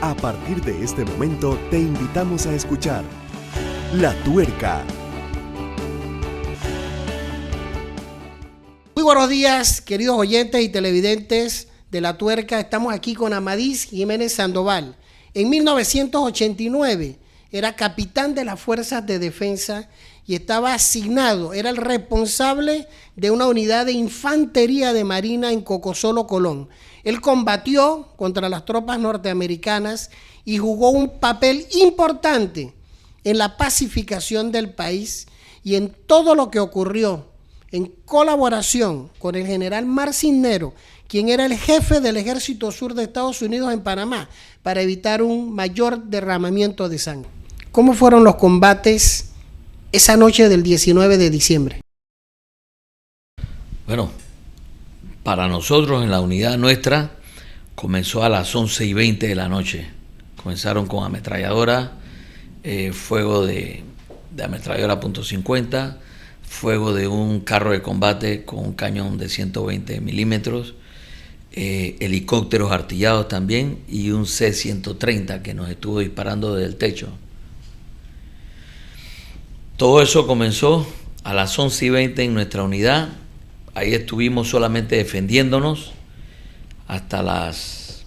A partir de este momento te invitamos a escuchar La Tuerca. Muy buenos días, queridos oyentes y televidentes de La Tuerca. Estamos aquí con Amadís Jiménez Sandoval. En 1989 era capitán de las Fuerzas de Defensa y estaba asignado, era el responsable de una unidad de infantería de marina en Cocosolo, Colón. Él combatió contra las tropas norteamericanas y jugó un papel importante en la pacificación del país y en todo lo que ocurrió en colaboración con el general Marcinero, quien era el jefe del Ejército Sur de Estados Unidos en Panamá, para evitar un mayor derramamiento de sangre. ¿Cómo fueron los combates esa noche del 19 de diciembre? Bueno, para nosotros en la unidad nuestra comenzó a las 11:20 de la noche. Comenzaron con ametralladora, fuego de ametralladora .50, fuego de un carro de combate con un cañón de 120 milímetros, helicópteros artillados también y un C-130 que nos estuvo disparando desde el techo. Todo eso comenzó a las 11:20 en nuestra unidad. Ahí estuvimos solamente defendiéndonos hasta las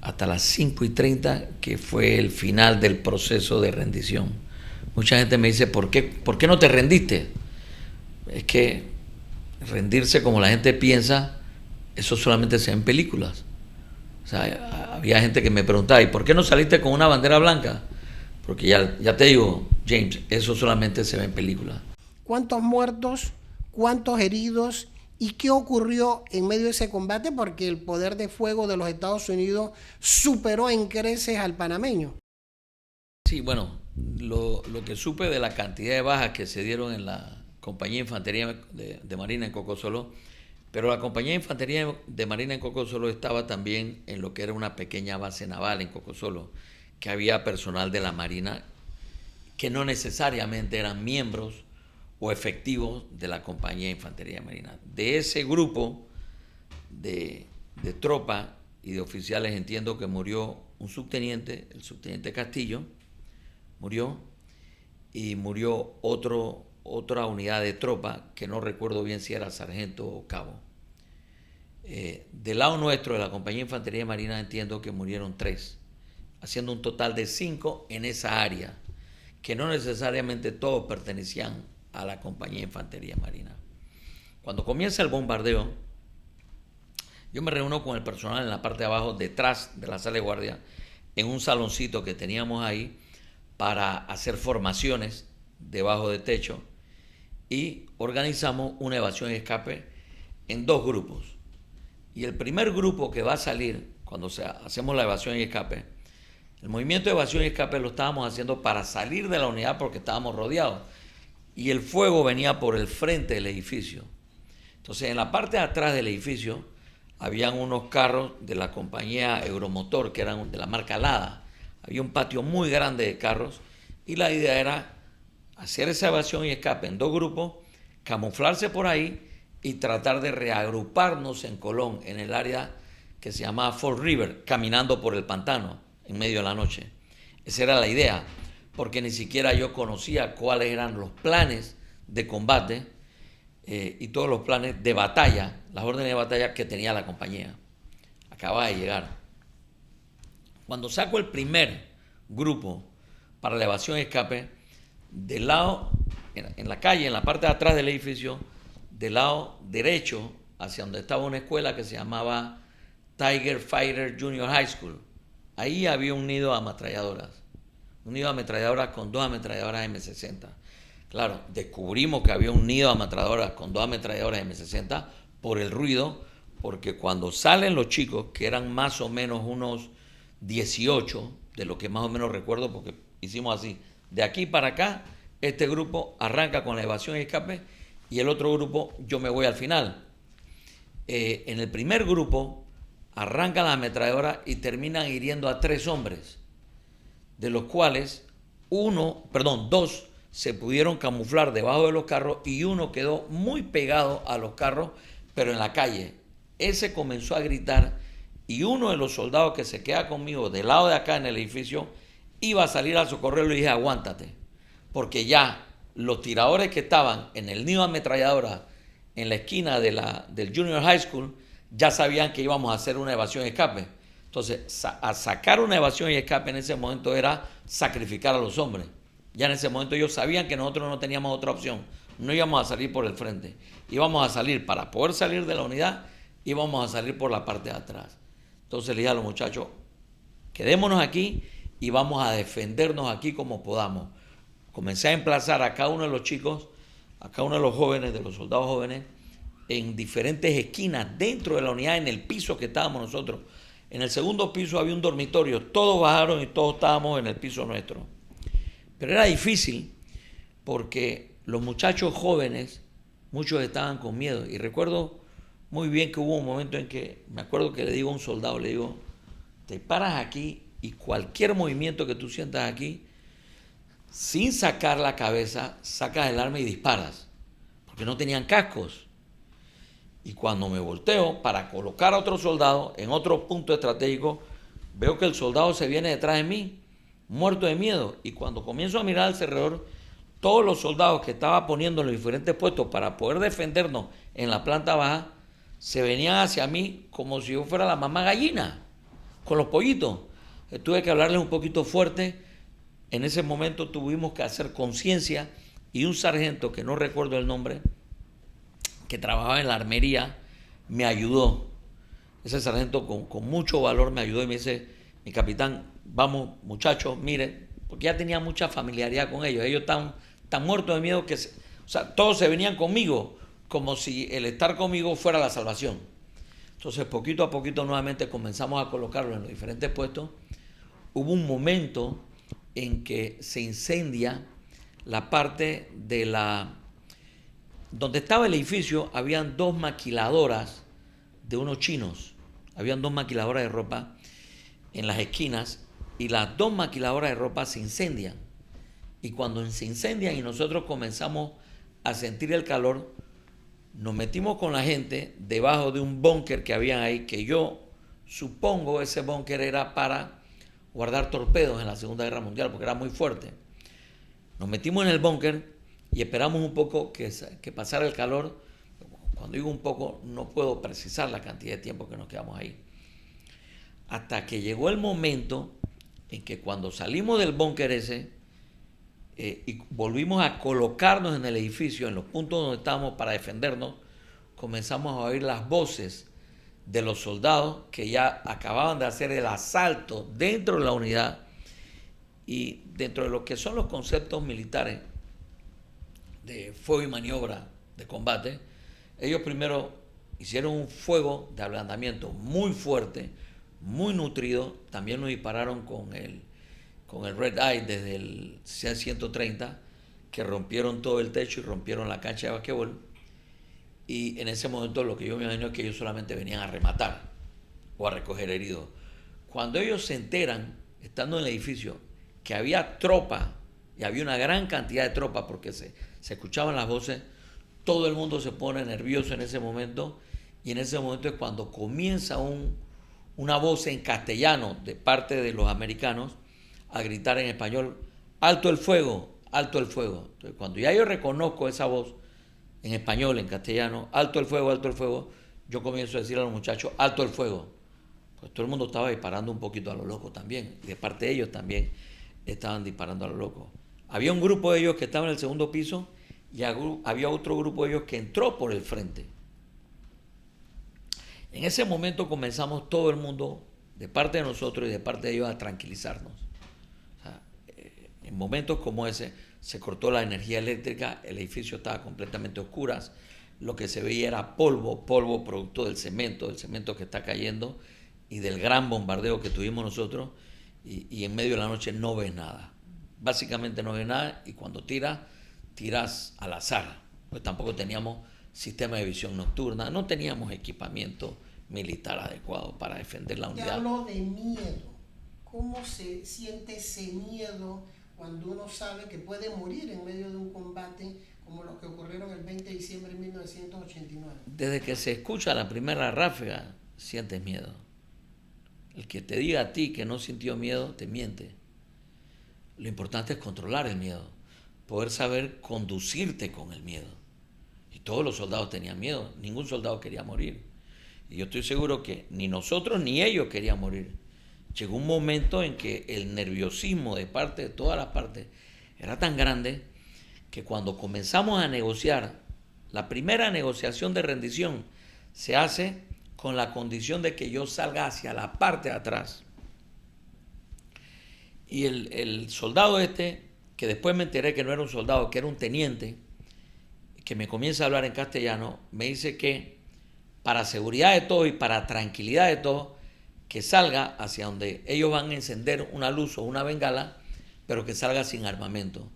5:30, que fue el final del proceso de rendición. Mucha gente me dice, ¿por qué no te rendiste? Es que rendirse como la gente piensa, eso solamente se ve en películas. O sea, había gente que me preguntaba, ¿y por qué no saliste con una bandera blanca? Porque ya te digo, James, eso solamente se ve en películas. ¿Cuántos muertos, cuántos heridos y qué ocurrió en medio de ese combate? Porque el poder de fuego de los Estados Unidos superó en creces al panameño. Sí, bueno, lo que supe de la cantidad de bajas que se dieron en la Compañía de Infantería de Marina en Cocosolo, pero la Compañía de Infantería de Marina en Cocosolo estaba también en lo que era una pequeña base naval en Cocosolo, que había personal de la Marina que no necesariamente eran miembros o efectivos de la Compañía de Infantería de Marina. De ese grupo de tropas y de oficiales entiendo que murió un subteniente, el subteniente Castillo, murió, y murió otra unidad de tropa, que no recuerdo bien si era sargento o cabo. Del lado nuestro, de la Compañía de Infantería de Marina, entiendo que murieron 3, haciendo un total de 5 en esa área, que no necesariamente todos pertenecían a la Compañía de Infantería Marina. Cuando comienza el bombardeo, yo me reúno con el personal en la parte de abajo, detrás de la sala de guardia, en un saloncito que teníamos ahí para hacer formaciones debajo de techo, y organizamos una evasión y escape en 2 grupos. Y el primer grupo que va a salir, cuando hacemos la evasión y escape, el movimiento de evasión y escape lo estábamos haciendo para salir de la unidad porque estábamos rodeados. Y el fuego venía por el frente del edificio. Entonces, en la parte de atrás del edificio, habían unos carros de la compañía Euromotor, que eran de la marca Lada. Había un patio muy grande de carros y la idea era hacer esa evasión y escape en 2 grupos, camuflarse por ahí y tratar de reagruparnos en Colón, en el área que se llamaba Fall River, caminando por el pantano en medio de la noche. Esa era la idea, porque ni siquiera yo conocía cuáles eran los planes de combate y todos los planes de batalla, las órdenes de batalla que tenía la compañía. Acababa de llegar. Cuando saco el primer grupo para la evasión y escape, del lado, en la calle, en la parte de atrás del edificio, del lado derecho, hacia donde estaba una escuela que se llamaba Tiger Fighter Junior High School, ahí había un nido de ametralladoras. Un nido de ametralladoras con 2 ametralladoras M60. Claro, descubrimos que había un nido de ametralladoras con 2 ametralladoras M60 por el ruido, porque cuando salen los chicos, que eran más o menos unos 18, de lo que más o menos recuerdo, porque hicimos así, de aquí para acá, este grupo arranca con la evasión y escape, y el otro grupo yo me voy al final. En el primer grupo arrancan las ametralladoras y terminan hiriendo a 3 hombres, de los cuales 2 se pudieron camuflar debajo de los carros y uno quedó muy pegado a los carros, pero en la calle. Ese comenzó a gritar y uno de los soldados que se queda conmigo del lado de acá en el edificio iba a salir a socorrerlo y dije, aguántate, porque ya los tiradores que estaban en el nido de ametralladora en la esquina del Junior High School ya sabían que íbamos a hacer una evasión y escape. Entonces, a sacar una evasión y escape en ese momento era sacrificar a los hombres. Ya en ese momento ellos sabían que nosotros no teníamos otra opción. No íbamos a salir por el frente. Íbamos a salir, para poder salir de la unidad, íbamos a salir por la parte de atrás. Entonces le dije a los muchachos, quedémonos aquí y vamos a defendernos aquí como podamos. Comencé a emplazar a cada uno de los chicos, a cada uno de los jóvenes, de los soldados jóvenes, en diferentes esquinas dentro de la unidad, en el piso que estábamos nosotros. En el segundo piso había un dormitorio, todos bajaron y todos estábamos en el piso nuestro. Pero era difícil porque los muchachos jóvenes, muchos estaban con miedo. Y recuerdo muy bien que hubo un momento en que, me acuerdo que le digo a un soldado, le digo, te paras aquí y cualquier movimiento que tú sientas aquí, sin sacar la cabeza, sacas el arma y disparas. Porque no tenían cascos. Y cuando me volteo para colocar a otro soldado en otro punto estratégico, veo que el soldado se viene detrás de mí, muerto de miedo. Y cuando comienzo a mirar alrededor, todos los soldados que estaba poniendo en los diferentes puestos para poder defendernos en la planta baja, se venían hacia mí como si yo fuera la mamá gallina, con los pollitos. Tuve que hablarles un poquito fuerte. En ese momento tuvimos que hacer conciencia y un sargento, que no recuerdo el nombre, que trabajaba en la armería, me ayudó. Ese sargento con mucho valor me ayudó y me dice, mi capitán, vamos muchachos, miren, porque ya tenía mucha familiaridad con ellos. Ellos están tan muertos de miedo que, o sea, todos se venían conmigo, como si el estar conmigo fuera la salvación. Entonces, poquito a poquito nuevamente comenzamos a colocarlo en los diferentes puestos. Hubo un momento en que se incendia la parte de donde estaba el edificio. Habían dos maquiladoras de unos chinos. Habían dos maquiladoras de ropa en las esquinas y las dos maquiladoras de ropa se incendian. Y cuando se incendian y nosotros comenzamos a sentir el calor, nos metimos con la gente debajo de un búnker que había ahí, que yo supongo ese búnker era para guardar torpedos en la Segunda Guerra Mundial, porque era muy fuerte. Nos metimos en el búnker y esperamos un poco que pasara el calor. Cuando digo un poco, no puedo precisar la cantidad de tiempo que nos quedamos ahí. Hasta que llegó el momento en que cuando salimos del búnker ese y volvimos a colocarnos en el edificio, en los puntos donde estábamos para defendernos, comenzamos a oír las voces de los soldados que ya acababan de hacer el asalto dentro de la unidad. Y dentro de lo que son los conceptos militares de fuego y maniobra de combate, ellos primero hicieron un fuego de ablandamiento muy fuerte, muy nutrido. También nos dispararon con el Red Eye desde el C-130, que rompieron todo el techo y rompieron la cancha de basquetbol. Y en ese momento lo que yo me imagino es que ellos solamente venían a rematar o a recoger heridos. Cuando ellos se enteran, estando en el edificio, que había tropa, y había una gran cantidad de tropa porque se escuchaban las voces, todo el mundo se pone nervioso en ese momento, y en ese momento es cuando comienza una voz en castellano de parte de los americanos a gritar en español, alto el fuego, alto el fuego. Entonces, cuando ya yo reconozco esa voz en español, en castellano, alto el fuego, yo comienzo a decir a los muchachos, alto el fuego. Pues todo el mundo estaba disparando un poquito a lo loco también, y de parte de ellos también estaban disparando a lo loco. Había un grupo de ellos que estaba en el segundo piso y había otro grupo de ellos que entró por el frente. En ese momento comenzamos todo el mundo, de parte de nosotros y de parte de ellos, a tranquilizarnos. O sea, en momentos como ese se cortó la energía eléctrica, el edificio estaba completamente a oscuras, lo que se veía era polvo producto del cemento que está cayendo y del gran bombardeo que tuvimos nosotros, y en medio de la noche no ves nada. Básicamente no ves nada, y cuando tiras al azar, pues tampoco teníamos sistema de visión nocturna, no teníamos equipamiento militar adecuado para defender la unidad. Te hablo de miedo. ¿Cómo se siente ese miedo cuando uno sabe que puede morir en medio de un combate como los que ocurrieron el 20 de diciembre de 1989? Desde que se escucha la primera ráfaga, sientes miedo. El que te diga a ti que no sintió miedo, te miente. Lo importante es controlar el miedo, poder saber conducirte con el miedo. Y todos los soldados tenían miedo, ningún soldado quería morir. Y yo estoy seguro que ni nosotros ni ellos querían morir. Llegó un momento en que el nerviosismo de parte de todas las partes era tan grande que cuando comenzamos a negociar, la primera negociación de rendición se hace con la condición de que yo salga hacia la parte de atrás. Y el soldado que después me enteré que no era un soldado, que era un teniente, que me comienza a hablar en castellano, me dice que para seguridad de todos y para tranquilidad de todos, que salga hacia donde ellos van a encender una luz o una bengala, pero que salga sin armamento.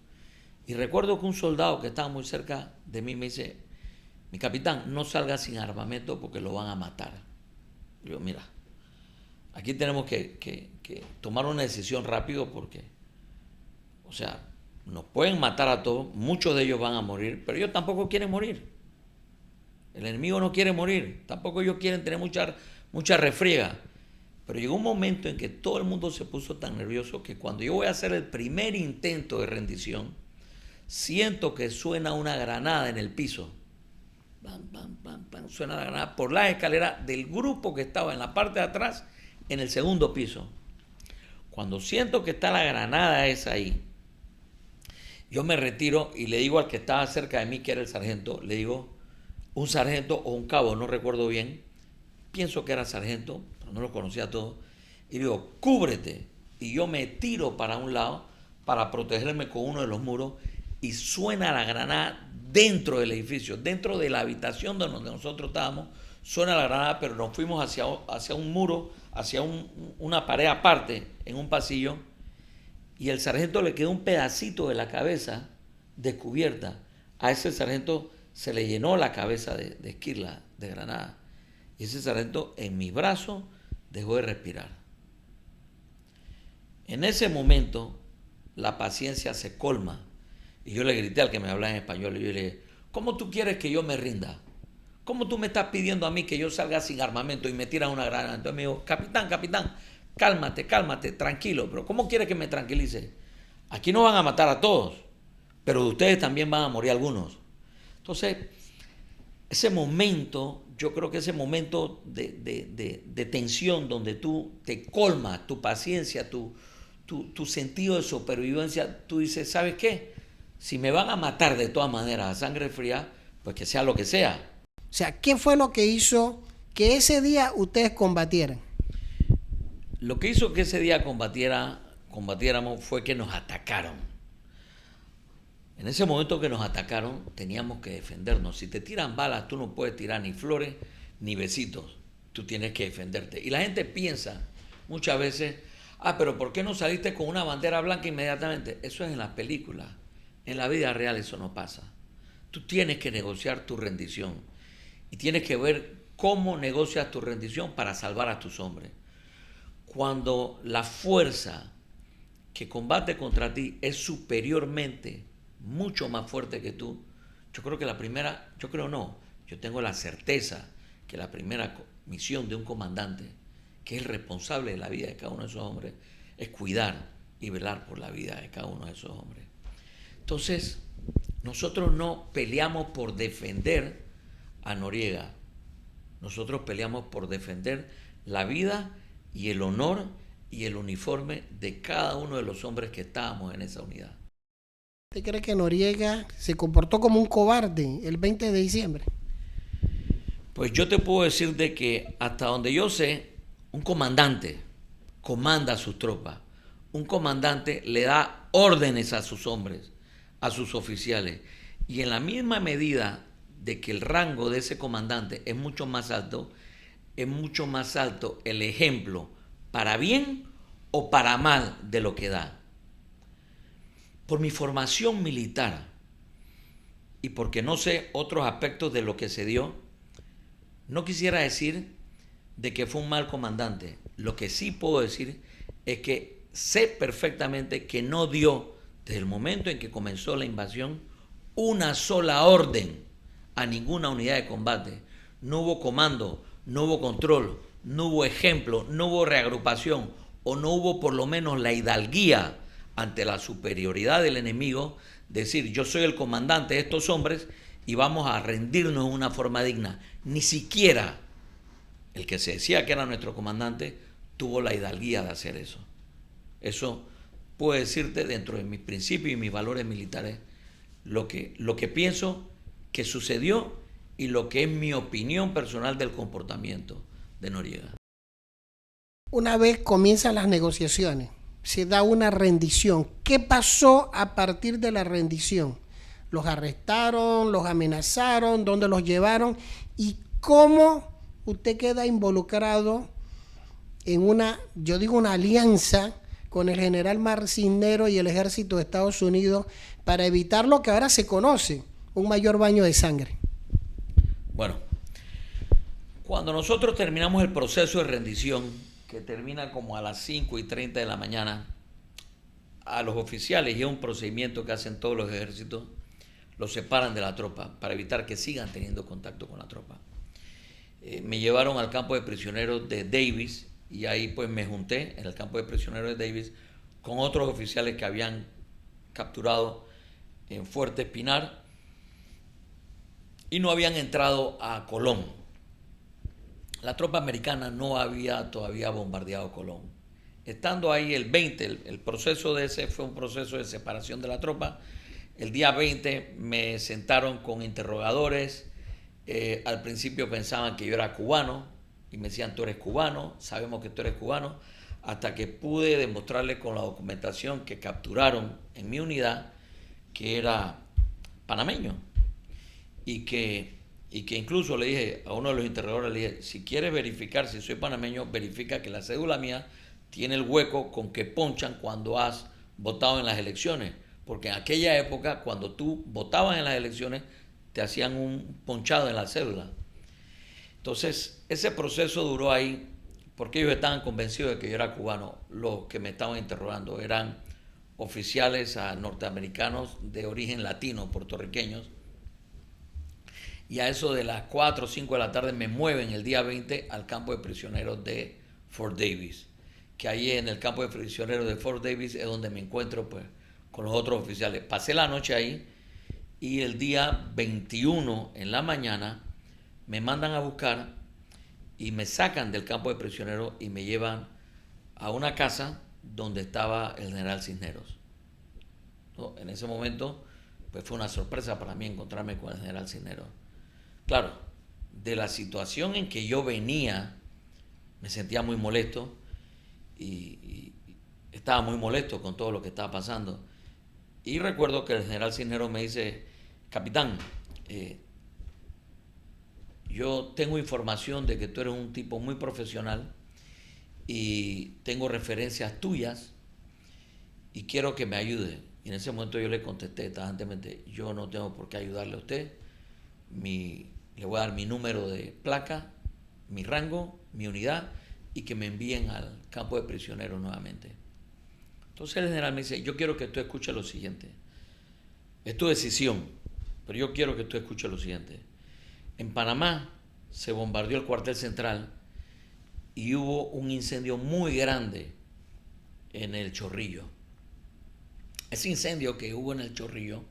Y recuerdo que un soldado que estaba muy cerca de mí me dice, mi capitán, no salga sin armamento porque lo van a matar. Y yo, mira, aquí tenemos que tomar una decisión rápido porque, o sea, nos pueden matar a todos, muchos de ellos van a morir, pero ellos tampoco quieren morir. El enemigo no quiere morir, tampoco ellos quieren tener mucha refriega. Pero llegó un momento en que todo el mundo se puso tan nervioso que cuando yo voy a hacer el primer intento de rendición, siento que suena una granada en el piso. Bam, bam, bam, bam, suena la granada por la escalera del grupo que estaba en la parte de atrás, en el segundo piso. Cuando siento que está la granada esa ahí, yo me retiro y le digo al que estaba cerca de mí, que era el sargento, le digo, un sargento o un cabo, no recuerdo bien, pienso que era sargento, pero no lo conocía todo, y digo, cúbrete. Y yo me tiro para un lado para protegerme con uno de los muros y suena la granada dentro del edificio, dentro de la habitación donde nosotros estábamos, suena la granada, pero nos fuimos hacia un muro, hacia una pared aparte, en un pasillo, y el sargento le quedó un pedacito de la cabeza descubierta. A ese sargento se le llenó la cabeza de esquirla, de granada. Y ese sargento en mi brazo dejó de respirar. En ese momento la paciencia se colma. Y yo le grité al que me hablaba en español y yo le dije, ¿cómo tú quieres que yo me rinda? ¿Cómo tú me estás pidiendo a mí que yo salga sin armamento y me tiras una granada? Entonces me dijo, capitán, cálmate, tranquilo. Pero ¿cómo quieres que me tranquilice? Aquí no van a matar a todos, pero de ustedes también van a morir algunos. Entonces, ese momento, yo creo que ese momento de tensión donde tú te colmas, tu paciencia, tu sentido de supervivencia, tú dices, ¿sabes qué? Si me van a matar de todas maneras a sangre fría, pues que sea lo que sea. O sea, ¿qué fue lo que hizo que ese día ustedes combatieran? Lo que hizo que ese día combatiéramos fue que nos atacaron. En ese momento que nos atacaron, teníamos que defendernos. Si te tiran balas, tú no puedes tirar ni flores ni besitos. Tú tienes que defenderte. Y la gente piensa muchas veces, pero ¿por qué no saliste con una bandera blanca inmediatamente? Eso es en las películas. En la vida real eso no pasa. Tú tienes que negociar tu rendición. Y tienes que ver cómo negocias tu rendición para salvar a tus hombres. Cuando la fuerza que combate contra ti es superiormente mucho más fuerte que tú, yo tengo la certeza que la primera misión de un comandante, que es el responsable de la vida de cada uno de esos hombres, es cuidar y velar por la vida de cada uno de esos hombres. Entonces, nosotros no peleamos por defender a Noriega, nosotros peleamos por defender la vida y el honor y el uniforme de cada uno de los hombres que estábamos en esa unidad. ¿Usted cree que Noriega se comportó como un cobarde el 20 de diciembre? Pues yo te puedo decir de que hasta donde yo sé, un comandante comanda a sus tropas, un comandante le da órdenes a sus hombres, a sus oficiales, y en la misma medida de que el rango de ese comandante es mucho más alto el ejemplo para bien o para mal de lo que da. Por mi formación militar y porque no sé otros aspectos de lo que se dio, no quisiera decir de que fue un mal comandante. Lo que sí puedo decir es que sé perfectamente que no dio, desde el momento en que comenzó la invasión, una sola orden a ninguna unidad de combate. No hubo comando, no hubo control, no hubo ejemplo, no hubo reagrupación o no hubo por lo menos la hidalguía ante la superioridad del enemigo, decir yo soy el comandante de estos hombres y vamos a rendirnos de una forma digna. Ni siquiera el que se decía que era nuestro comandante tuvo la hidalguía de hacer eso. Eso puedo decirte dentro de mis principios y mis valores militares lo que pienso que sucedió y lo que es mi opinión personal del comportamiento de Noriega. Una vez comienzan las negociaciones, se da una rendición. ¿Qué pasó a partir de la rendición? ¿Los arrestaron, los amenazaron, dónde los llevaron? ¿Y cómo usted queda involucrado en una alianza con el general Mar Cisneros y el ejército de Estados Unidos para evitar lo que ahora se conoce, un mayor baño de sangre? Bueno, cuando nosotros terminamos el proceso de rendición, que termina como a las 5:30 de la mañana, a los oficiales, y es un procedimiento que hacen todos los ejércitos, los separan de la tropa para evitar que sigan teniendo contacto con la tropa. Me llevaron al campo de prisioneros de Davis y ahí pues me junté en el campo de prisioneros de Davis con otros oficiales que habían capturado en Fuerte Espinar y no habían entrado a Colón. La tropa americana no había todavía bombardeado Colón. Estando ahí el 20, el proceso de ese fue un proceso de separación de la tropa. El día 20 me sentaron con interrogadores. Al principio pensaban que yo era cubano y me decían, tú eres cubano, sabemos que tú eres cubano, hasta que pude demostrarles con la documentación que capturaron en mi unidad que era panameño y que incluso le dije a uno de los interrogadores, le dije, si quieres verificar si soy panameño, verifica que la cédula mía tiene el hueco con que ponchan cuando has votado en las elecciones, porque en aquella época cuando tú votabas en las elecciones te hacían un ponchado en la cédula. Entonces ese proceso duró ahí porque ellos estaban convencidos de que yo era cubano. Los que me estaban interrogando eran oficiales norteamericanos de origen latino, puertorriqueños. Y a eso de las 4 o 5 de la tarde me mueven el día 20 al campo de prisioneros de Fort Davis, que ahí en el campo de prisioneros de Fort Davis es donde me encuentro pues con los otros oficiales. Pasé la noche ahí y el día 21 en la mañana me mandan a buscar y me sacan del campo de prisioneros y me llevan a una casa donde estaba el general Cisneros. ¿No? En ese momento pues fue una sorpresa para mí encontrarme con el general Cisneros. Claro, de la situación en que yo venía, me sentía muy molesto y estaba muy molesto con todo lo que estaba pasando. Y recuerdo que el general Cisneros me dice, capitán, yo tengo información de que tú eres un tipo muy profesional y tengo referencias tuyas y quiero que me ayude. Y en ese momento yo le contesté tajantemente, yo no tengo por qué ayudarle a usted. Le voy a dar mi número de placa, mi rango, mi unidad y que me envíen al campo de prisioneros nuevamente. Entonces el general me dice, yo quiero que tú escuches lo siguiente. Es tu decisión, pero yo quiero que tú escuches lo siguiente. En Panamá se bombardeó el cuartel central y hubo un incendio muy grande en el Chorrillo. Ese incendio que hubo en el Chorrillo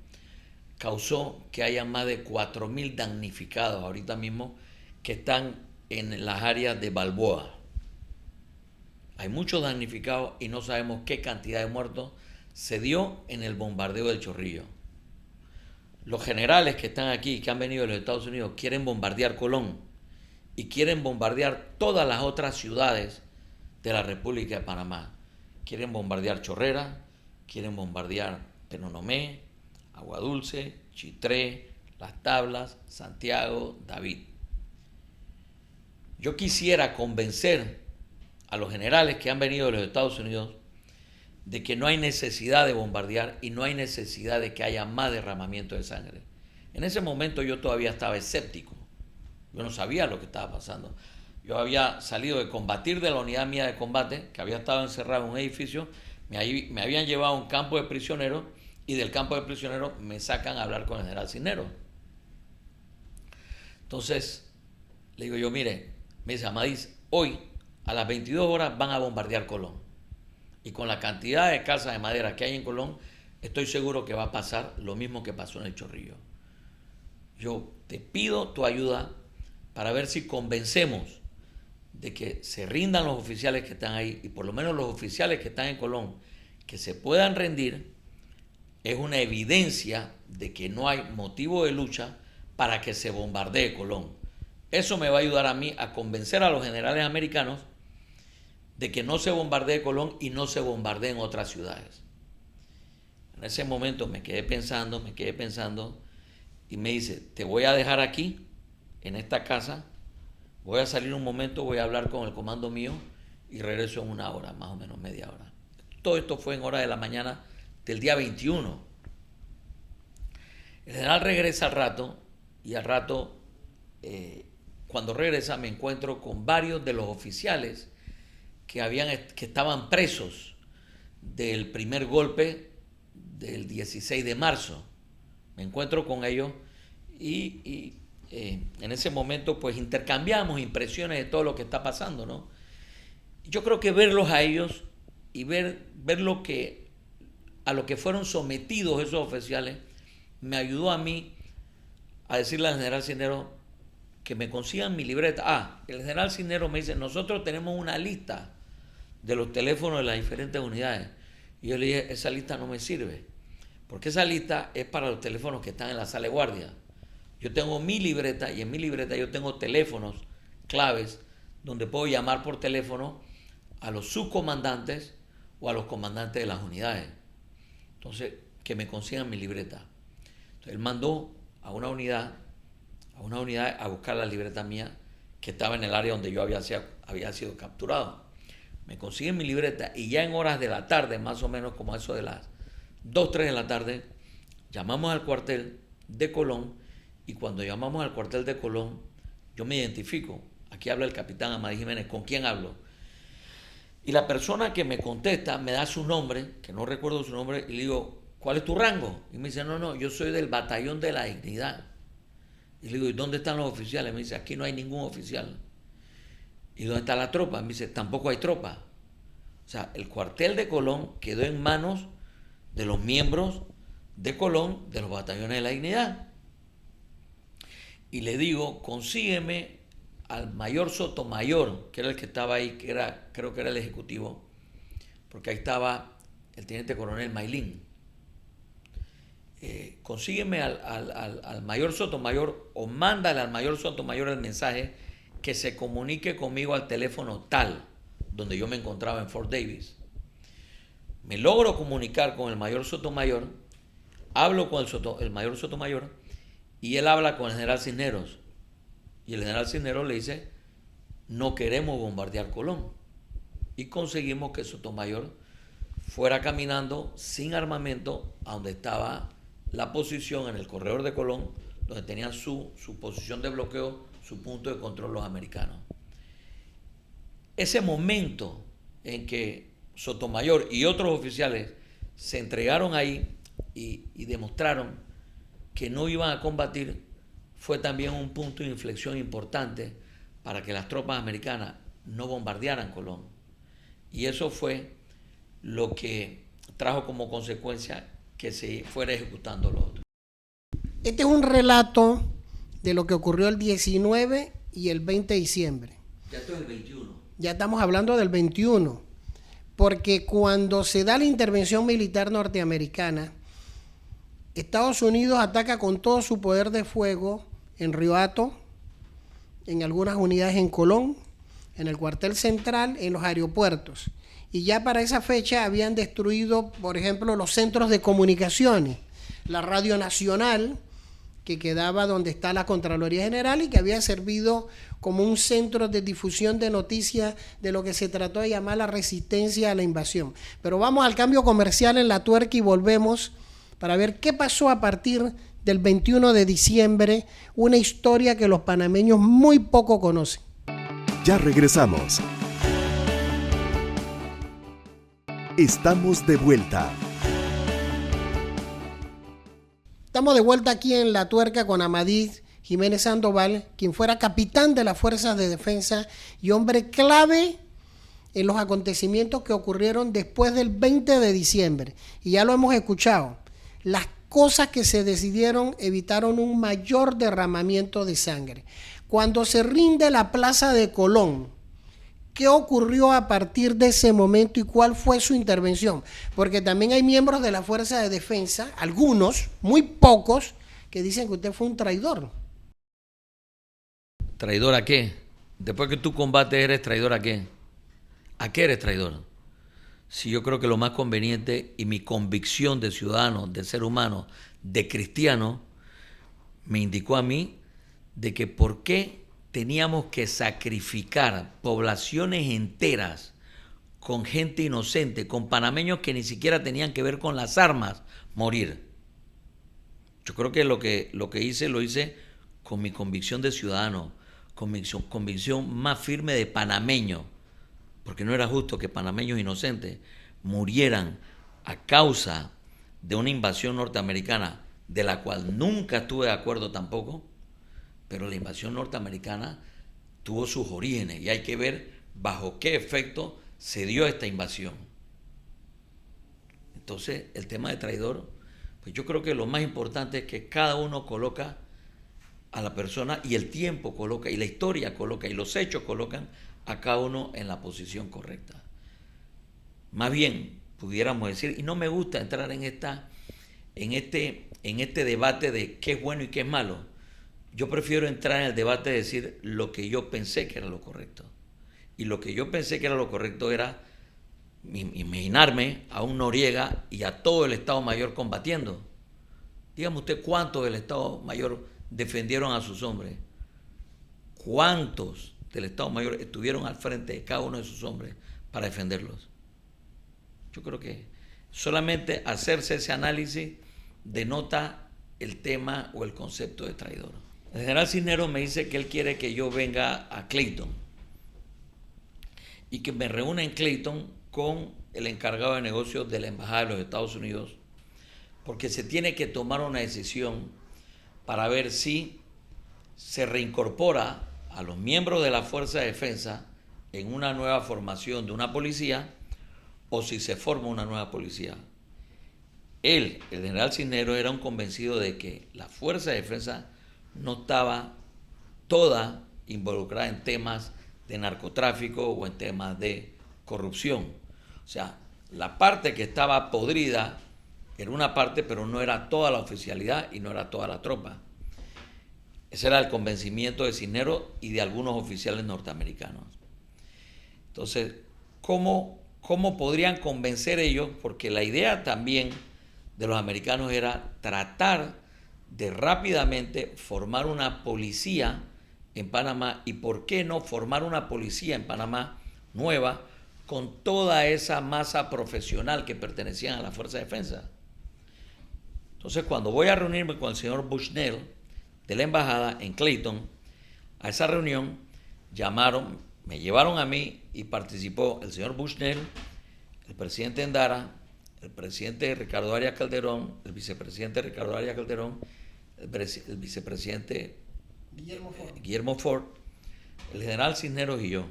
causó que haya más de 4.000 damnificados ahorita mismo que están en las áreas de Balboa. Hay muchos damnificados y no sabemos qué cantidad de muertos se dio en el bombardeo del Chorrillo. Los generales que están aquí, que han venido de los Estados Unidos, quieren bombardear Colón y quieren bombardear todas las otras ciudades de la República de Panamá. Quieren bombardear Chorrera, quieren bombardear Penonomé, Aguadulce, Chitré, Las Tablas, Santiago, David. Yo quisiera convencer a los generales que han venido de los Estados Unidos de que no hay necesidad de bombardear y no hay necesidad de que haya más derramamiento de sangre. En ese momento yo todavía estaba escéptico. Yo no sabía lo que estaba pasando. Yo había salido de combatir de la unidad mía de combate, que había estado encerrado en un edificio, me habían llevado a un campo de prisioneros y del campo de prisioneros me sacan a hablar con el general Cisneros. Entonces, le digo yo, mire, me dice, Amadís, hoy a las 22 horas van a bombardear Colón. Y con la cantidad de casas de madera que hay en Colón, estoy seguro que va a pasar lo mismo que pasó en el Chorrillo. Yo te pido tu ayuda para ver si convencemos de que se rindan los oficiales que están ahí, y por lo menos los oficiales que están en Colón, que se puedan rendir. Es una evidencia de que no hay motivo de lucha para que se bombardee Colón. Eso me va a ayudar a mí a convencer a los generales americanos de que no se bombardee Colón y no se bombardeen otras ciudades. En ese momento me quedé pensando y me dice, te voy a dejar aquí, en esta casa, voy a salir un momento, voy a hablar con el comando mío y regreso en 1 hora, más o menos media hora. Todo esto fue en horas de la mañana del día 21. El general regresa al rato y al rato, cuando regresa, me encuentro con varios de los oficiales que estaban presos del primer golpe del 16 de marzo. Me encuentro con ellos y en ese momento pues intercambiamos impresiones de todo lo que está pasando, ¿no? Yo creo que verlos a ellos y ver a lo que fueron sometidos esos oficiales me ayudó a mí a decirle al general Cisneros que me consigan mi libreta. El general Cisneros me dice, nosotros tenemos una lista de los teléfonos de las diferentes unidades. Y yo le dije, esa lista no me sirve, porque esa lista es para los teléfonos que están en la sala de guardia. Yo tengo mi libreta y en mi libreta yo tengo teléfonos claves donde puedo llamar por teléfono a los subcomandantes o a los comandantes de las unidades. Entonces, que me consigan mi libreta. Entonces, él mandó a una unidad a buscar la libreta mía que estaba en el área donde yo había sido capturado. Me consiguen mi libreta y ya en horas de la tarde, más o menos como eso de las 2, 3 de la tarde, llamamos al cuartel de Colón, y cuando llamamos al cuartel de Colón, yo me identifico. Aquí habla el capitán Amadís Jiménez, ¿con quién hablo? Y la persona que me contesta me da su nombre, que no recuerdo su nombre, y le digo, ¿cuál es tu rango? Y me dice, no, yo soy del batallón de la dignidad. Y le digo, ¿y dónde están los oficiales? Me dice, aquí no hay ningún oficial. ¿Y dónde está la tropa? Me dice, tampoco hay tropa. O sea, el cuartel de Colón quedó en manos de los miembros de Colón de los batallones de la dignidad. Y le digo, consígueme al mayor Sotomayor, que era el que estaba ahí, creo que era el ejecutivo, porque ahí estaba el teniente coronel Maylin. Consígueme al mayor Sotomayor, o mándale al mayor Sotomayor el mensaje que se comunique conmigo al teléfono tal, donde yo me encontraba en Fort Davis. Me logro comunicar con el mayor Sotomayor, hablo con el mayor Sotomayor, y él habla con el general Cisneros. Y el general Cisneros le dice, no queremos bombardear Colón. Y conseguimos que Sotomayor fuera caminando sin armamento a donde estaba la posición en el corredor de Colón, donde tenían su posición de bloqueo, su punto de control los americanos. Ese momento en que Sotomayor y otros oficiales se entregaron ahí y demostraron que no iban a combatir, fue también un punto de inflexión importante para que las tropas americanas no bombardearan Colón. Y eso fue lo que trajo como consecuencia que se fuera ejecutando lo otro. Este es un relato de lo que ocurrió el 19 y el 20 de diciembre. Ya esto es el 21. Ya estamos hablando del 21, porque cuando se da la intervención militar norteamericana, Estados Unidos ataca con todo su poder de fuego en Río Hato, en algunas unidades en Colón, en el cuartel central, en los aeropuertos. Y ya para esa fecha habían destruido, por ejemplo, los centros de comunicaciones, la Radio Nacional, que quedaba donde está la Contraloría General y que había servido como un centro de difusión de noticias de lo que se trató de llamar la resistencia a la invasión. Pero vamos al cambio comercial en La Tuerca y volvemos para ver qué pasó a partir del 21 de diciembre, una historia que los panameños muy poco conocen. Ya regresamos. Estamos de vuelta. Estamos de vuelta aquí en La Tuerca con Amadís Jiménez Sandoval, quien fuera capitán de las Fuerzas de Defensa y hombre clave en los acontecimientos que ocurrieron después del 20 de diciembre. Y ya lo hemos escuchado. Las cosas que se decidieron evitaron un mayor derramamiento de sangre. Cuando se rinde la Plaza de Colón, ¿qué ocurrió a partir de ese momento y cuál fue su intervención? Porque también hay miembros de la Fuerza de Defensa, algunos, muy pocos, que dicen que usted fue un traidor. ¿Traidor a qué? Después que tú combates, ¿eres traidor a qué? ¿A qué eres traidor? Si yo creo que lo más conveniente y mi convicción de ciudadano, de ser humano, de cristiano, me indicó a mí de que por qué teníamos que sacrificar poblaciones enteras con gente inocente, con panameños que ni siquiera tenían que ver con las armas, morir. Yo creo que lo que hice, lo hice con mi convicción de ciudadano, convicción más firme de panameño, porque no era justo que panameños inocentes murieran a causa de una invasión norteamericana, de la cual nunca estuve de acuerdo tampoco, pero la invasión norteamericana tuvo sus orígenes y hay que ver bajo qué efecto se dio esta invasión. Entonces, el tema de traidor, pues yo creo que lo más importante es que cada uno coloca a la persona y el tiempo coloca y la historia coloca y los hechos colocan a cada uno en la posición correcta. Más bien, pudiéramos decir, y no me gusta entrar en este debate de qué es bueno y qué es malo. Yo prefiero entrar en el debate de decir lo que yo pensé que era lo correcto. Y lo que yo pensé que era lo correcto era imaginarme a un Noriega y a todo el Estado Mayor combatiendo. Dígame usted cuántos del Estado Mayor defendieron a sus hombres. ¿Cuántos del Estado Mayor estuvieron al frente de cada uno de sus hombres para defenderlos? Yo creo que solamente hacerse ese análisis denota el tema o el concepto de traidor. El general Cisneros me dice que él quiere que yo venga a Clayton y que me reúna en Clayton con el encargado de negocios de la Embajada de los Estados Unidos, porque se tiene que tomar una decisión para ver si se reincorpora a los miembros de la Fuerza de Defensa en una nueva formación de una policía o si se forma una nueva policía. Él, el general Cisneros, era un convencido de que la Fuerza de Defensa no estaba toda involucrada en temas de narcotráfico o en temas de corrupción. O sea, la parte que estaba podrida era una parte, pero no era toda la oficialidad y no era toda la tropa. Ese era el convencimiento de Cisneros y de algunos oficiales norteamericanos. Entonces, ¿cómo podrían convencer ellos? Porque la idea también de los americanos era tratar de rápidamente formar una policía en Panamá y por qué no formar una policía en Panamá nueva con toda esa masa profesional que pertenecían a la Fuerza de Defensa. Entonces, cuando voy a reunirme con el señor Bushnell de la embajada en Clayton, a esa reunión me llevaron a mí y participó el señor Bushnell, el presidente Endara, el presidente Ricardo Arias Calderón, el vicepresidente Ricardo Arias Calderón, el vicepresidente Guillermo Ford, el general Cisneros y yo.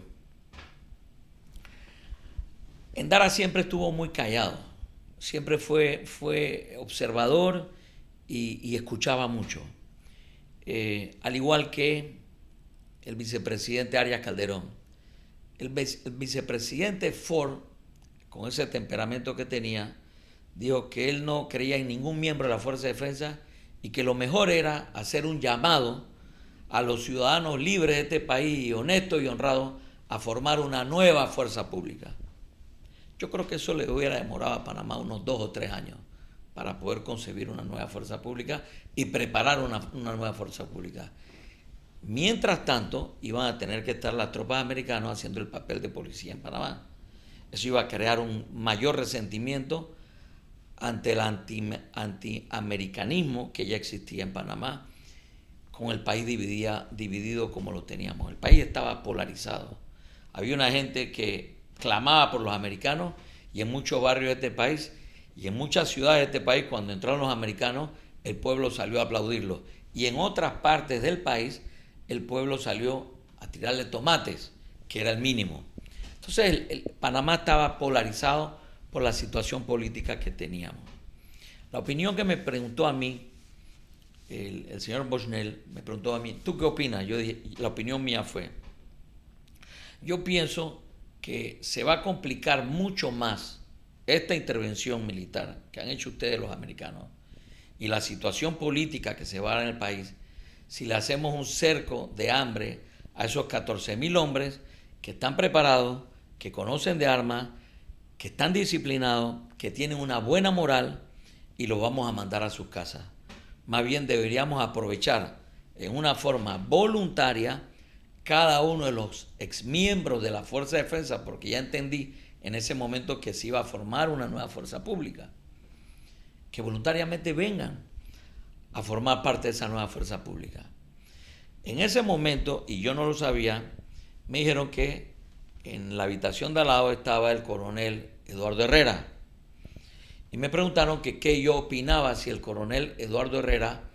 Endara siempre estuvo muy callado, siempre fue observador y escuchaba mucho. Al igual que el vicepresidente Arias Calderón. El vicepresidente Ford, con ese temperamento que tenía, dijo que él no creía en ningún miembro de la Fuerza de Defensa y que lo mejor era hacer un llamado a los ciudadanos libres de este país, honestos y honrados, a formar una nueva fuerza pública. Yo creo que eso le hubiera demorado a Panamá unos 2 o 3 años para poder concebir una nueva fuerza pública y preparar una nueva fuerza pública. Mientras tanto, iban a tener que estar las tropas americanas haciendo el papel de policía en Panamá. Eso iba a crear un mayor resentimiento ante el antiamericanismo que ya existía en Panamá, con el país dividido como lo teníamos. El país estaba polarizado. Había una gente que clamaba por los americanos y en muchos barrios de este país y en muchas ciudades de este país, cuando entraron los americanos, el pueblo salió a aplaudirlos. y en otras partes del país el pueblo salió a tirarle tomates, que era el mínimo. Entonces Panamá estaba polarizado por la situación política que teníamos. La opinión que me preguntó a mí, el señor Bushnell me preguntó a mí, ¿tú qué opinas? Yo dije, la opinión mía fue, yo pienso que se va a complicar mucho más esta intervención militar que han hecho ustedes los americanos y la situación política que se va a dar en el país si le hacemos un cerco de hambre a esos 14,000 hombres que están preparados, que conocen de armas, que están disciplinados, que tienen una buena moral y los vamos a mandar a sus casas. Más bien deberíamos aprovechar en una forma voluntaria cada uno de los exmiembros de la Fuerza de Defensa, porque ya entendí en ese momento que se iba a formar una nueva fuerza pública, que voluntariamente vengan a formar parte de esa nueva fuerza pública. En ese momento, y yo no lo sabía, me dijeron que en la habitación de al lado estaba el coronel Eduardo Herrera. Y me preguntaron que qué yo opinaba si el coronel Eduardo Herrera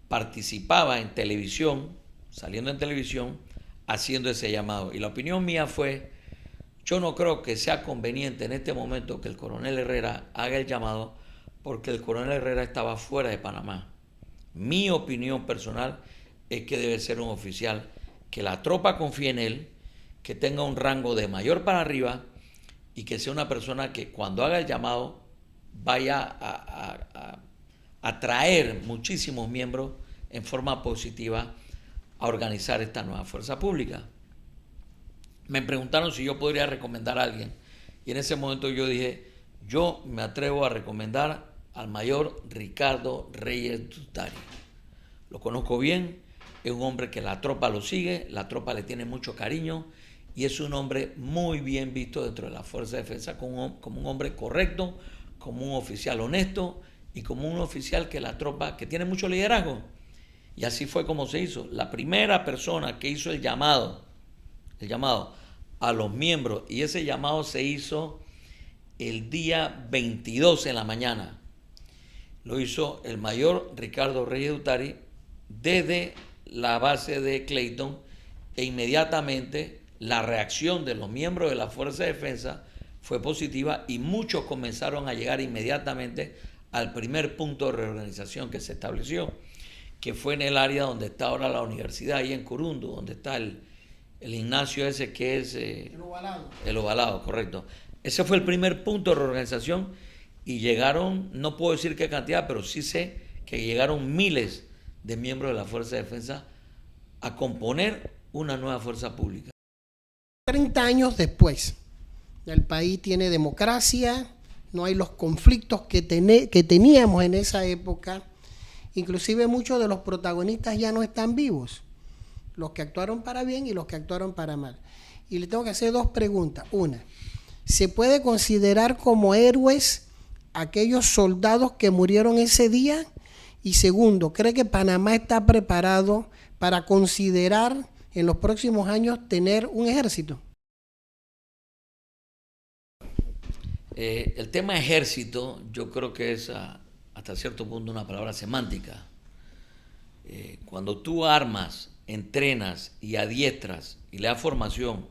participaba en televisión, saliendo en televisión, haciendo ese llamado. Y la opinión mía fue, yo no creo que sea conveniente en este momento que el coronel Herrera haga el llamado, porque el coronel Herrera estaba fuera de Panamá. Mi opinión personal es que debe ser un oficial que la tropa confíe en él, que tenga un rango de mayor para arriba y que sea una persona que cuando haga el llamado vaya a atraer muchísimos miembros en forma positiva a organizar esta nueva fuerza pública. Me preguntaron si yo podría recomendar a alguien y en ese momento yo dije, yo me atrevo a recomendar al mayor Ricardo Reyes Dutari. Lo conozco bien, es un hombre que la tropa lo sigue, la tropa le tiene mucho cariño y es un hombre muy bien visto dentro de la Fuerza de Defensa como un hombre correcto, como un oficial honesto y como un oficial que la tropa, que tiene mucho liderazgo. Y así fue como se hizo. La primera persona que hizo el llamado a los miembros, y ese llamado se hizo el día 22 en la mañana. Lo hizo el mayor Ricardo Reyes Dutari desde la base de Clayton e inmediatamente la reacción de los miembros de la Fuerza de Defensa fue positiva y muchos comenzaron a llegar inmediatamente al primer punto de reorganización que se estableció, que fue en el área donde está ahora la universidad, ahí en Curundu, donde está el gimnasio ese que es... el Ovalado. El Ovalado, correcto. Ese fue el primer punto de reorganización y llegaron, no puedo decir qué cantidad, pero sí sé que llegaron miles de miembros de la Fuerza de Defensa a componer una nueva fuerza pública. 30 años después, el país tiene democracia, no hay los conflictos que teníamos en esa época, inclusive muchos de los protagonistas ya no están vivos, los que actuaron para bien y los que actuaron para mal. Y le tengo que hacer dos preguntas. Una, ¿se puede considerar como héroes aquellos soldados que murieron ese día? Y segundo, ¿cree que Panamá está preparado para considerar en los próximos años tener un ejército? El tema ejército yo creo que es hasta cierto punto una palabra semántica. Cuando tú armas, entrenas y adiestras y le das formación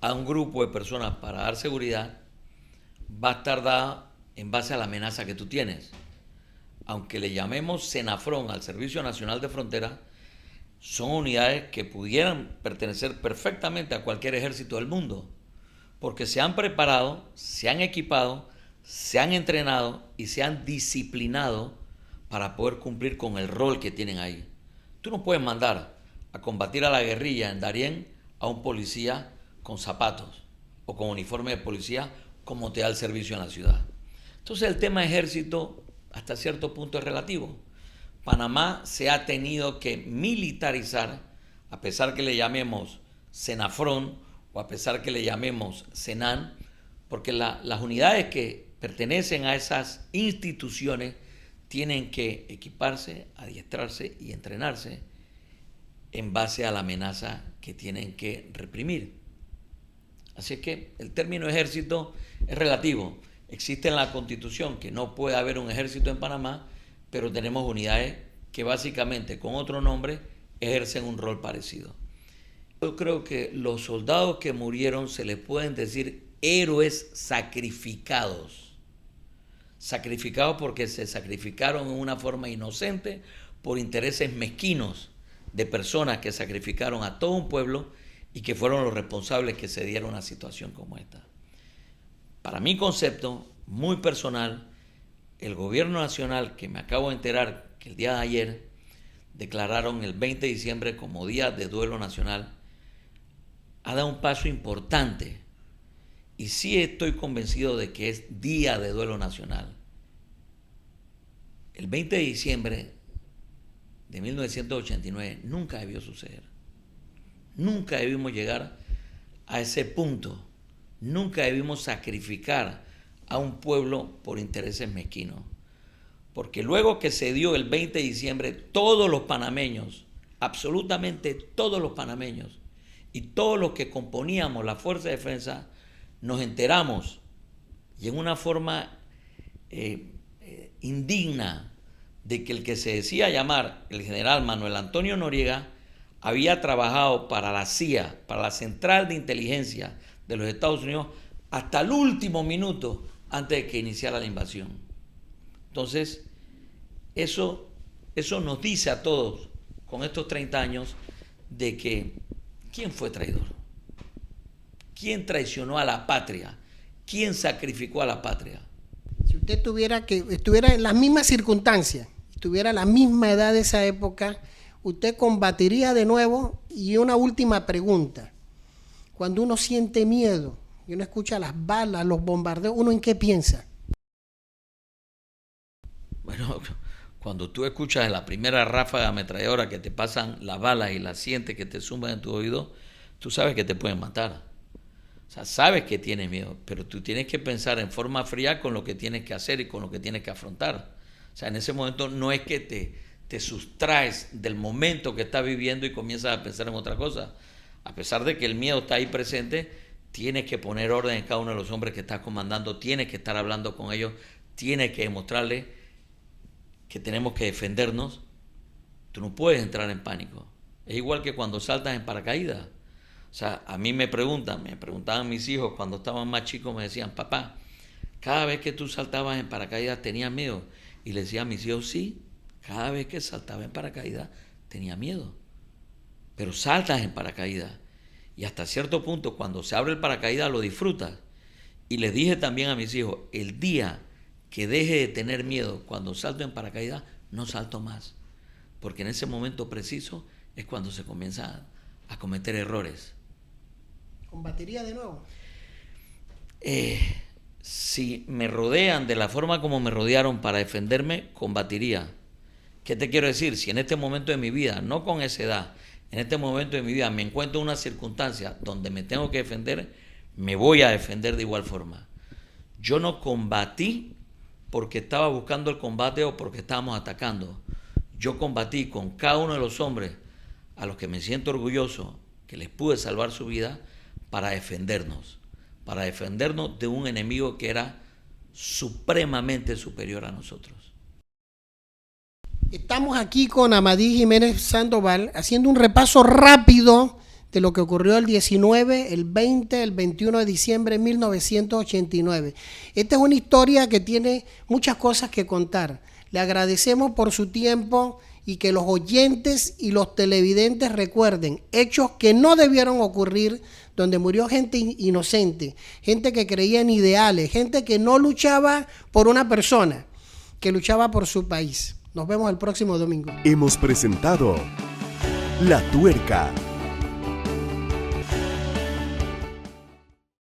a un grupo de personas para dar seguridad, va a estar dada en base a la amenaza que tú tienes. Aunque le llamemos Senafrón al Servicio Nacional de Frontera, son unidades que pudieran pertenecer perfectamente a cualquier ejército del mundo, porque se han preparado, se han equipado, se han entrenado y se han disciplinado para poder cumplir con el rol que tienen ahí. Tú no puedes mandar a combatir a la guerrilla en Darién a un policía con zapatos o con uniforme de policía como te da el servicio en la ciudad. Entonces el tema ejército hasta cierto punto es relativo. Panamá se ha tenido que militarizar, a pesar que le llamemos Senafrón o a pesar que le llamemos Senan, porque las unidades que pertenecen a esas instituciones tienen que equiparse, adiestrarse y entrenarse en base a la amenaza que tienen que reprimir. Así es que el término ejército es relativo. Existe en la Constitución que no puede haber un ejército en Panamá, pero tenemos unidades que básicamente con otro nombre ejercen un rol parecido. Yo creo que los soldados que murieron se les pueden decir héroes sacrificados. Sacrificados porque se sacrificaron en una forma inocente por intereses mezquinos de personas que sacrificaron a todo un pueblo y que fueron los responsables que se dieron una situación como esta. Para mi concepto muy personal, el gobierno nacional, que me acabo de enterar que el día de ayer declararon el 20 de diciembre como Día de Duelo Nacional, ha dado un paso importante. Y sí estoy convencido de que es Día de Duelo Nacional. El 20 de diciembre de 1989 nunca debió suceder. Nunca debimos llegar a ese punto. Nunca debimos sacrificar a un pueblo por intereses mezquinos. Porque luego que se dio el 20 de diciembre, todos los panameños, absolutamente todos los panameños y todos los que componíamos la Fuerza de Defensa, nos enteramos, y en una forma indigna, de que el que se decía llamar el general Manuel Antonio Noriega había trabajado para la CIA, para la Central de Inteligencia de los Estados Unidos, hasta el último minuto antes de que iniciara la invasión. Entonces, eso nos dice a todos, con estos 30 años, de que ¿quién fue traidor? ¿Quién traicionó a la patria? ¿Quién sacrificó a la patria? Si usted estuviera en las mismas circunstancias, tuviera la misma edad de esa época, ¿usted combatiría de nuevo? Y una última pregunta. Cuando uno siente miedo y uno escucha las balas, los bombardeos, ¿uno en qué piensa? Bueno, cuando tú escuchas la primera ráfaga ametralladora que te pasan las balas y las sientes que te zumban en tu oído, tú sabes que te pueden matar. O sea, sabes que tienes miedo, pero tú tienes que pensar en forma fría con lo que tienes que hacer y con lo que tienes que afrontar. O sea, en ese momento no es que te sustraes del momento que estás viviendo y comienzas a pensar en otra cosa. A pesar de que el miedo está ahí presente, tienes que poner orden en cada uno de los hombres que estás comandando, tienes que estar hablando con ellos, tienes que demostrarles que tenemos que defendernos. Tú no puedes entrar en pánico. Es igual que cuando saltas en paracaídas. O sea, a mí me preguntaban mis hijos cuando estaban más chicos, me decían, papá, cada vez que tú saltabas en paracaídas tenías miedo. Y les decía a mis hijos, sí, cada vez que saltaba en paracaídas tenía miedo. Pero saltas en paracaídas. Y hasta cierto punto, cuando se abre el paracaídas, lo disfrutas. Y les dije también a mis hijos, el día que deje de tener miedo cuando salto en paracaídas, no salto más. Porque en ese momento preciso es cuando se comienza a cometer errores. ¿Combatiría de nuevo? Si me rodean de la forma como me rodearon para defenderme, combatiría. ¿Qué te quiero decir? Si en este momento de mi vida, no con esa edad, en este momento de mi vida me encuentro en una circunstancia donde me tengo que defender, me voy a defender de igual forma. Yo no combatí porque estaba buscando el combate o porque estábamos atacando. Yo combatí con cada uno de los hombres a los que me siento orgulloso, que les pude salvar su vida, para defendernos de un enemigo que era supremamente superior a nosotros. Estamos aquí con Amadís Jiménez Sandoval haciendo un repaso rápido de lo que ocurrió el 19, el 20, el 21 de diciembre de 1989. Esta es una historia que tiene muchas cosas que contar. Le agradecemos por su tiempo y que los oyentes y los televidentes recuerden hechos que no debieron ocurrir, donde murió gente inocente, gente que creía en ideales, gente que no luchaba por una persona, que luchaba por su país. Nos vemos el próximo domingo. Hemos presentado La Tuerca,